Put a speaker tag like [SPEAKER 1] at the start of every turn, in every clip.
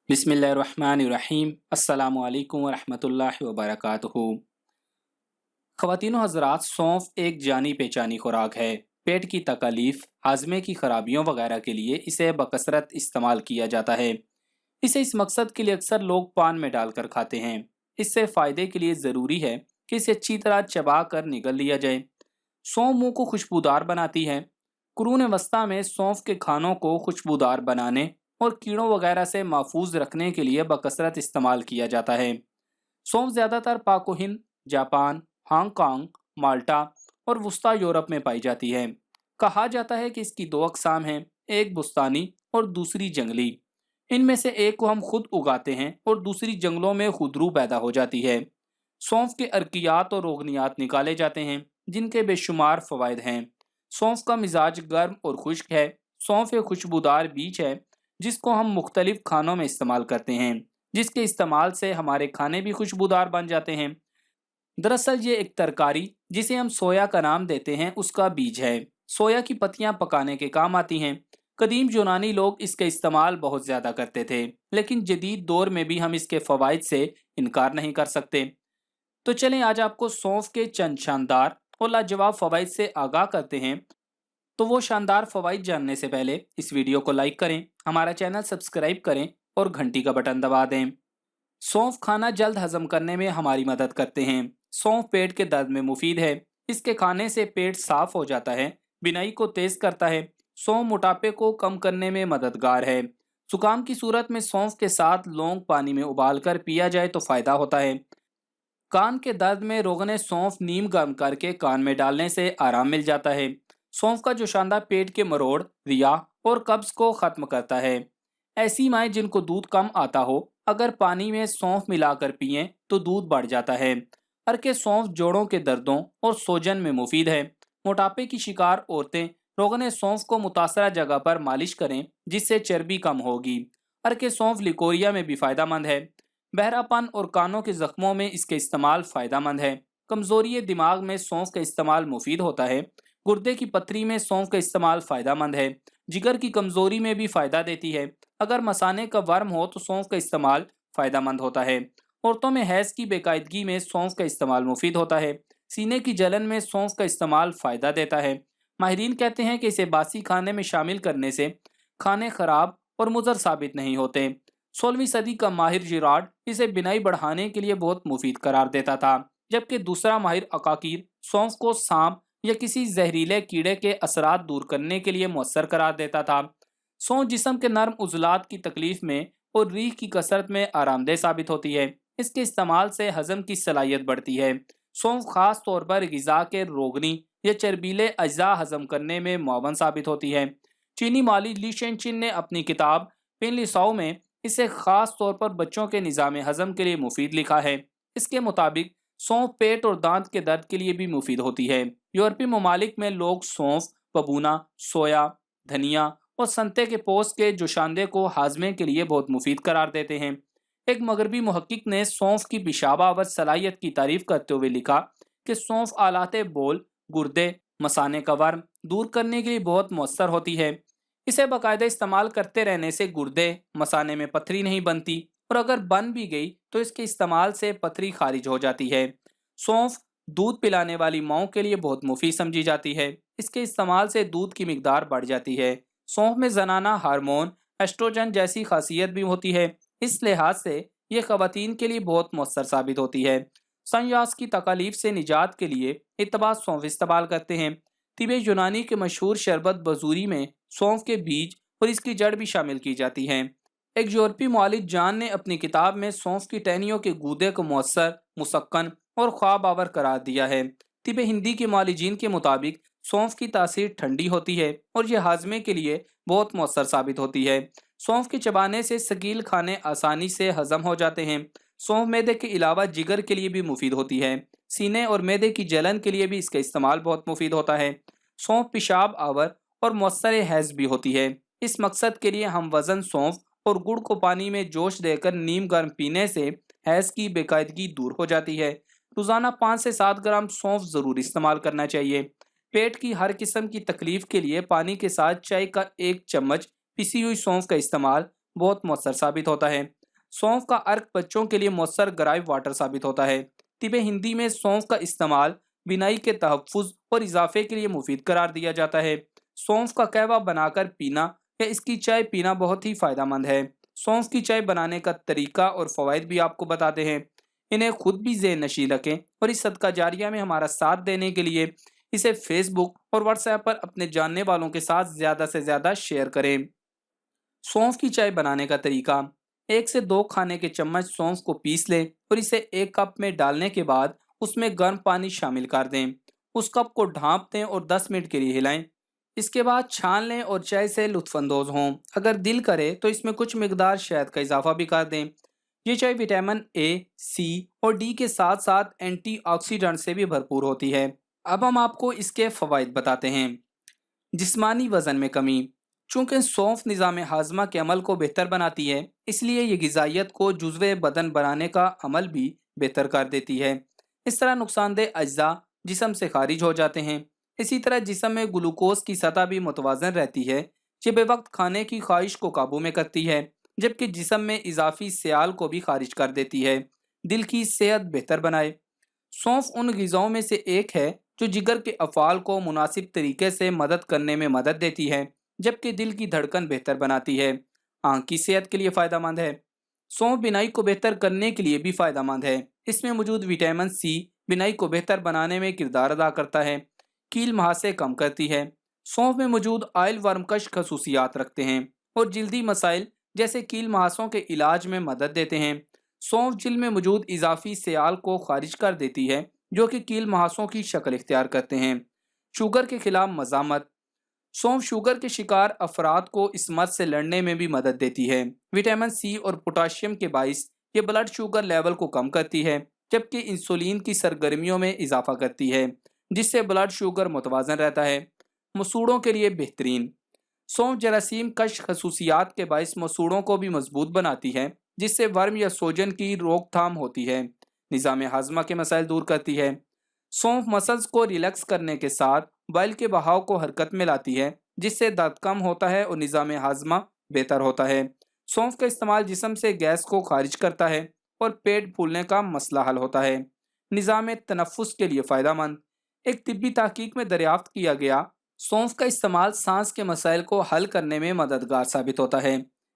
[SPEAKER 1] बिस्मिल्लाहिर्रहमानिर्रहीम। अस्सलामु अलैकुम वरहमतुल्लाहि वबरकातुहू। ख़वातीन व हज़रात, सौंफ एक जानी पहचानी खुराक है। पेट की तकलीफ, हाजमे की खराबियों वगैरह के लिए इसे बकसरत इस्तेमाल किया जाता है। इसे इस मकसद के लिए अक्सर लोग पान में डालकर खाते हैं। इससे फ़ायदे के लिए ज़रूरी है कि इसे अच्छी तरह चबा कर निगल लिया जाए। सौंफ मुंह को खुशबूदार बनाती है। कुरून वस्ता में सौंफ के खानों को खुशबूदार बनाने और कीड़ों वगैरह से महफूज रखने के लिए बकसरत इस्तेमाल किया जाता है। सौंफ ज़्यादातर पाको हिंद, जापान, हांगकांग, माल्टा और वस्ता यूरोप में पाई जाती है। कहा जाता है कि इसकी दो अकसाम हैं, एक बुस्तानी और दूसरी जंगली। इनमें से एक को हम खुद उगाते हैं और दूसरी जंगलों में खुदरू पैदा हो जाती है। सौंफ के अर्कियात और रोगनियात निकाले जाते हैं, जिनके बेशुमार फ़वाइद हैं। सौंफ का मिजाज गर्म और खुश्क है। सौंफ एक खुशबूदार बीज है जिसको हम मुख्तलिफ खानों में इस्तेमाल करते हैं, जिसके इस्तेमाल से हमारे खाने भी खुशबूदार बन जाते हैं। दरअसल ये एक तरकारी जिसे हम सोया का नाम देते हैं उसका बीज है। सोया की पत्तियां पकाने के काम आती हैं। कदीम यूनानी लोग इसका इस्तेमाल बहुत ज़्यादा करते थे, लेकिन जदीद दौर में भी हम इसके फ़वाइद से इनकार नहीं कर सकते। तो चलें आज आपको सौंफ के चंद शानदार और लाजवाब फ़वाइद से आगाह करते हैं। तो वो शानदार फ़वाइद जानने से पहले इस वीडियो को लाइक करें, हमारा चैनल सब्सक्राइब करें और घंटी का बटन दबा दें। सौंफ खाना जल्द हजम करने में हमारी मदद करते हैं। सौंफ पेट के दर्द में मुफीद है। इसके खाने से पेट साफ हो जाता है, बिनाई को तेज करता है। सौंफ मोटापे को कम करने में मददगार है। जुकाम की सूरत में सौंफ के साथ लौंग पानी में उबाल कर पिया जाए तो फायदा होता है। कान के दर्द में रोगने सौंफ नीम गर्म करके कान में डालने से आराम मिल जाता है। सौंफ का जो शानदार पेट के मरोड़, रिया और कब्ज को खत्म करता है। ऐसी माएँ जिनको दूध कम आता हो, अगर पानी में सौंफ मिलाकर पिएं तो दूध बढ़ जाता है। हर सौंफ जोड़ों के दर्दों और सोजन में मुफीद है। मोटापे की शिकार औरतें रोगने सौंफ को मुतासरा जगह पर मालिश करें, जिससे चर्बी कम होगी। हर सौंफ लिकोरिया में भी फायदेमंद है। बहरापन और कानों के जख्मों में इसके इस्तेमाल फायदेमंद है। कमजोरी दिमाग में सौंफ का इस्तेमाल मुफीद होता है। गुर्दे की पथरी में सौंफ का इस्तेमाल फायदेमंद है। जिगर की कमजोरी में भी फायदा देती है। अगर मसाने का वर्म हो तो सौंफ का इस्तेमाल फायदेमंद होता है। औरतों में हैज की बेकायदगी में सौंफ का इस्तेमाल मुफीद होता है। सीने की जलन में सौंफ का इस्तेमाल फायदा देता है। माहिरीन कहते हैं कि इसे बासी खाने में शामिल करने से खाने खराब और मुज़र साबित नहीं होते। 16वीं सदी का माहिर जिराड इसे बिनाई बढ़ाने के लिए बहुत मुफीद करार देता था, जबकि दूसरा माहिर अकाकीर सौंफ को सांप या किसी जहरीले कीड़े के असरात दूर करने के लिए मुअस्सर करार देता था। सौंफ जिस्म के नर्म उजलात की तकलीफ में और रीह की कसरत में आरामदेह साबित होती है। इसके इस्तेमाल से हजम की सलाहियत बढ़ती है। सौंफ खास तौर पर ग़िज़ा के रोगनी या चर्बीले अज्जा हजम करने में मुआवन साबित होती है। चीनी माली ली शेनचिन ने अपनी किताब पिनलिसाओ में इसे खास तौर पर बच्चों के निज़ाम हजम के लिए मुफीद लिखा है। इसके मुताबिक सौंफ पेट और दांत के दर्द के लिए भी मुफीद होती है। यूरोपीय ममालिक में लोग सौंफ, बबूना, सोया, धनिया और संते के पोस्त के जोशांदे को हाजमे के लिए बहुत मुफीद करार देते हैं। एक मगरबी मुहक्किक ने सौंफ की पेशाबावर सलाहियत की तारीफ करते हुए लिखा कि सौंफ आलाते बोल, गुर्दे, मसाने का वर्म दूर करने के लिए बहुत मौसर होती है। इसे बाकायदा इस्तेमाल करते रहने से गुर्दे, मसाने में पथरी नहीं बनती और अगर बन भी गई तो इसके इस्तेमाल से पथरी खारिज हो जाती है। सौंफ दूध पिलाने वाली माओं के लिए बहुत मुफीद समझी जाती है। इसके इस्तेमाल से दूध की मिकदार बढ़ जाती है। सौंफ में जनाना हार्मोन एस्ट्रोजन जैसी खासियत भी होती है। इस लिहाज से ये खवातीन के लिए बहुत मौसर साबित होती है। संयास की तकालीफ से निजात के लिए इतबा सौंफ इस्तेमाल करते हैं। तिबे यूनानी के मशहूर शरबत बजूरी में सौंफ के बीज और इसकी जड़ भी शामिल की जाती हैं। एक यूरोपीय मुआलिज जान ने अपनी किताब में सौंफ की टहनियों के गूदे को मौसर, मुसक्कन और ख्वाब आवर करार दिया है। तिबे हिंदी के मुआलिजीन के मुताबिक सौंफ की तासीर ठंडी होती है और यह हाजमे के लिए बहुत मौसर साबित होती है। सौंफ के चबाने से सकील खाने आसानी से हजम हो जाते हैं। सौंफ मैदे के अलावा जिगर के लिए भी मुफीद होती है। सीने और मैदे की जलन के लिए भी इसका इस्तेमाल बहुत मुफीद होता है। सौंफ पेशाब आवर और मौसर हैज़ भी होती है। इस मकसद के लिए हम वज़न सौंफ और गुड़ को पानी में जोश देकर नीम गर्म पीने से हैज़ की बेकायदगी दूर हो जाती है। रोज़ाना 5 से 7 ग्राम सौंफ ज़रूर इस्तेमाल करना चाहिए। पेट की हर किस्म की तकलीफ के लिए पानी के साथ चाय का 1 चम्मच पिसी हुई सौंफ का इस्तेमाल बहुत मौसर साबित होता है। सौंफ का अर्क बच्चों के लिए मौसर ग्राइव वाटर साबित होता है। तिब हिंदी में सौंफ का इस्तेमाल बिनाई के तहफ़्फ़ुज़ और इजाफे के लिए मुफीद करार दिया जाता है। सौंफ का कहवा बनाकर पीना या इसकी चाय पीना बहुत ही फ़ायदेमंद है। सौंफ की चाय बनाने का तरीका और फ़वाइद भी आपको बताते हैं। इन्हें खुद भी ज़हन नशीं रखें और इस सदका जारिया में हमारा साथ देने के लिए इसे फेसबुक और व्हाट्सएप पर अपने जानने वालों के साथ ज़्यादा से ज़्यादा शेयर करें। सौंफ की चाय बनाने का तरीका: 1 से 2 खाने के चम्मच सौंफ को पीस लें और इसे एक कप में डालने के बाद उसमें गर्म पानी शामिल कर दें। उस कप को ढाँप दें और 10 मिनट के लिए हिलाएं। इसके बाद छान लें और चाय से लुत्फ़अंदोज़ हों। अगर दिल करे तो इसमें कुछ मिकदार शहद का इजाफा भी कर दें। ये चाय विटामिन ए, सी और डी के साथ साथ एंटीऑक्सीडेंट से भी भरपूर होती है। अब हम आपको इसके फ़वाइद बताते हैं। जिस्मानी वज़न में कमी: चूँकि सौंफ निज़ाम हाज़मा के अमल को बेहतर बनाती है, इसलिए ये ग़िज़ाइयत को जुज़्व बदन बनाने का अमल भी बेहतर कर देती है। इस तरह नुकसानदेह अज्जा जिस्म से खारिज हो जाते हैं। इसी तरह जिस्म में ग्लूकोज की सतह भी मुतवाज़न रहती है। ये बेवक्त खाने की ख्वाहिश को काबू में करती है, जबकि जिस्म में इजाफी सियाल को भी खारिज कर देती है। दिल की सेहत बेहतर बनाए: सौंफ उन ग़िज़ाओं में से एक है जो जिगर के अफ़आल को मुनासिब तरीके से मदद करने में मदद देती है, जबकि दिल की धड़कन बेहतर बनाती है। आँख की सेहत के लिए फ़ायदेमंद है। सौंफ बिनाई को बेहतर करने के लिए भी फ़ायदेमंद है। इसमें मौजूद विटामिन सी बिनाई को बेहतर बनाने में किरदार अदा करता है। कील मुहासे कम करती है: सौंफ में मौजूद ऑयल वर्मकश खसूसियात रखते हैं और जिल्दी मसाइल जैसे कील मुहासों के इलाज में मदद देते हैं। सौंफ जिल्द में मौजूद इजाफी सियाल को खारिज कर देती है, जो कि कील मुहासों की शक्ल इख्तियार करते हैं। शुगर के खिलाफ मज़ामत: सौंफ शुगर के शिकार अफराद को इस मर्ज से लड़ने में भी मदद देती है। विटामिन सी और पोटाशियम के बाइस ये ब्लड शुगर लेवल को कम करती है, जबकि इंसुलिन की सरगर्मियों में इजाफा करती है, जिससे ब्लड शुगर मुतवाजन रहता है। मसूड़ों के लिए बेहतरीन: सौंफ जरासीम कश खसूसियात के बाइस मसूड़ों को भी मजबूत बनाती है, जिससे वर्म या सोजन की रोकथाम होती है। निज़ाम हाजमा के मसाइल दूर करती है: सौंफ मसल्स को रिलैक्स करने के साथ बाइल के बहाव को हरकत में लाती है, जिससे दर्द कम होता है और निज़ाम हाजमा बेहतर होता है। सौंफ का इस्तेमाल जिस्म से गैस को खारिज करता है और पेट फूलने का मसला हल होता है। निज़ाम तनफ़ुस के लिए फ़ायदेमंद: एक तिब्बी तहकीक में दरियाफ्त किया गया सौंफ का इस्तेमाल सांस के मसाइल को हल करने में मददगार साबित होता है।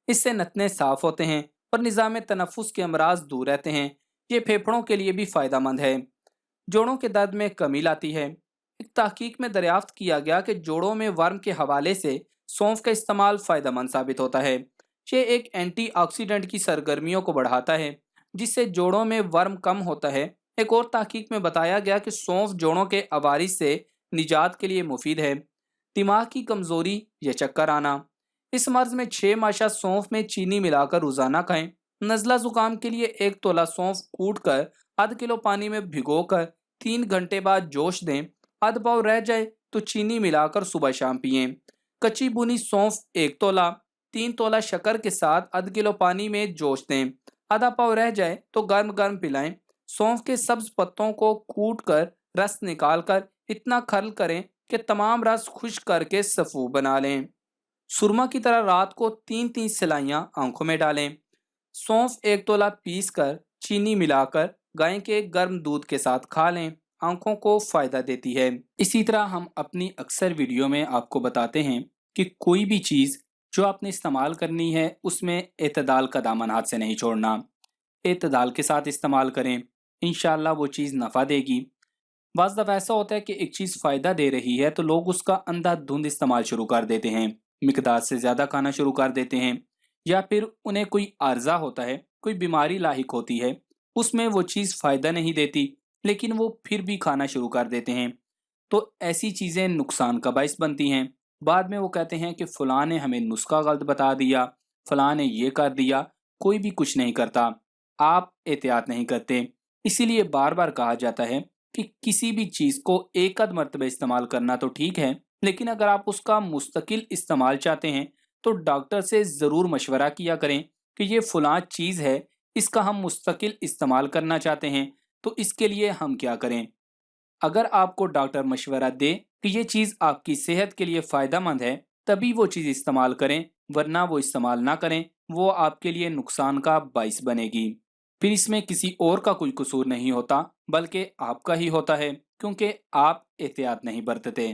[SPEAKER 1] इससे नतने साफ होते हैं और निज़ाम तनफ़ुस के अमराज दूर रहते हैं। ये फेफड़ों के लिए भी फ़ायदेमंद है। जोड़ों के दर्द में कमी लाती है: एक तहकीक में दरियाफ्त किया गया कि जोड़ों में वर्म के हवाले से सौंफ का इस्तेमाल फ़ायदेमंद साबित होता है। ये एक एंटीऑक्सीडेंट की सरगर्मियों को बढ़ाता है, जिससे जोड़ों में वर्म कम होता है। एक और तहकीक में बताया गया कि सौंफ जोड़ों के अवारिस से निजात के लिए मुफीद है। दिमाग की कमज़ोरी या चक्कर आना: इस मर्ज में 6 माशा सौंफ में चीनी मिलाकर रोज़ाना खाएं। नज़ला ज़ुकाम के लिए 1 तोला सौंफ कूट कर आध किलो पानी में भिगोकर 3 घंटे बाद जोश दें। आध पाव रह जाए तो चीनी मिलाकर सुबह शाम पिएं। कच्ची भुनी सौंफ 1 तोला 3 तोला शक्कर के साथ आध किलो पानी में जोश दें। आधा पाव रह जाए तो गर्म गर्म पिलाएं। सौंफ के सब्ज पत्तों को कूट कर रस निकाल कर इतना खर्ल करें कि तमाम रस खुश्क करके सफ़ू बना लें। सुरमा की तरह रात को 3-3 सिलाइयाँ आंखों में डालें। सौंफ 1 तोला पीस कर चीनी मिलाकर गाय के गर्म दूध के साथ खा लें। आंखों को फ़ायदा देती है। इसी तरह हम अपनी अक्सर वीडियो में आपको बताते हैं कि कोई भी चीज़ जो आपने इस्तेमाल करनी है उसमें एतदाल का दामन हाथ से नहीं छोड़ना। एतदाल के साथ इस्तेमाल करें, इंशाअल्लाह वो चीज़ नफ़ा देगी। बाज़ दफ़ा ऐसा होता है कि एक चीज़ फ़ायदा दे रही है तो लोग उसका अंधाधुंध इस्तेमाल शुरू कर देते हैं, मिकदार से ज़्यादा खाना शुरू कर देते हैं, या फिर उन्हें कोई आर्ज़ा होता है, कोई बीमारी लाहिक होती है, उसमें वो चीज़ फ़ायदा नहीं देती लेकिन वो फिर भी खाना शुरू कर देते हैं। तो ऐसी चीज़ें नुकसान का बाइस बनती हैं। बाद में वो कहते हैं कि फ़लाँ ने हमें नुस्खा गलत बता दिया, फ़लाँ ने ये कर दिया। कोई भी कुछ नहीं करता, आप एहतियात नहीं करते। इसीलिए बार बार कहा जाता है कि किसी भी चीज़ को एक आध मरतबा इस्तेमाल करना तो ठीक है, लेकिन अगर आप उसका मुस्तकिल इस्तेमाल चाहते हैं तो डॉक्टर से ज़रूर मशवरा किया करें कि ये फ़लाँ चीज़ है, इसका हम मुस्तकिल इस्तेमाल करना चाहते हैं, तो इसके लिए हम क्या करें। अगर आपको डॉक्टर मशवरा दे कि ये चीज़ आपकी सेहत के लिए फ़ायदेमंद है, तभी वो चीज़ इस्तेमाल करें, ورنہ وہ استعمال نہ کریں، وہ آپ کے لیے نقصان کا باعث بنے گی۔ پھر اس میں کسی اور کا کوئی قصور نہیں ہوتا بلکہ آپ کا ہی ہوتا ہے، کیونکہ آپ احتیاط نہیں برتتے۔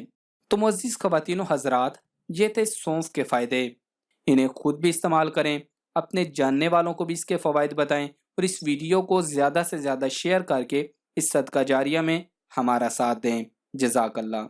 [SPEAKER 1] تو معزز خواتین و حضرات، یہ تھے سونف کے فائدے۔ انہیں خود بھی استعمال کریں، اپنے جاننے والوں کو بھی اس کے فوائد بتائیں، اور اس ویڈیو کو زیادہ سے زیادہ شیئر کر کے اس صدقہ جاریہ میں ہمارا ساتھ دیں۔ جزاک اللہ۔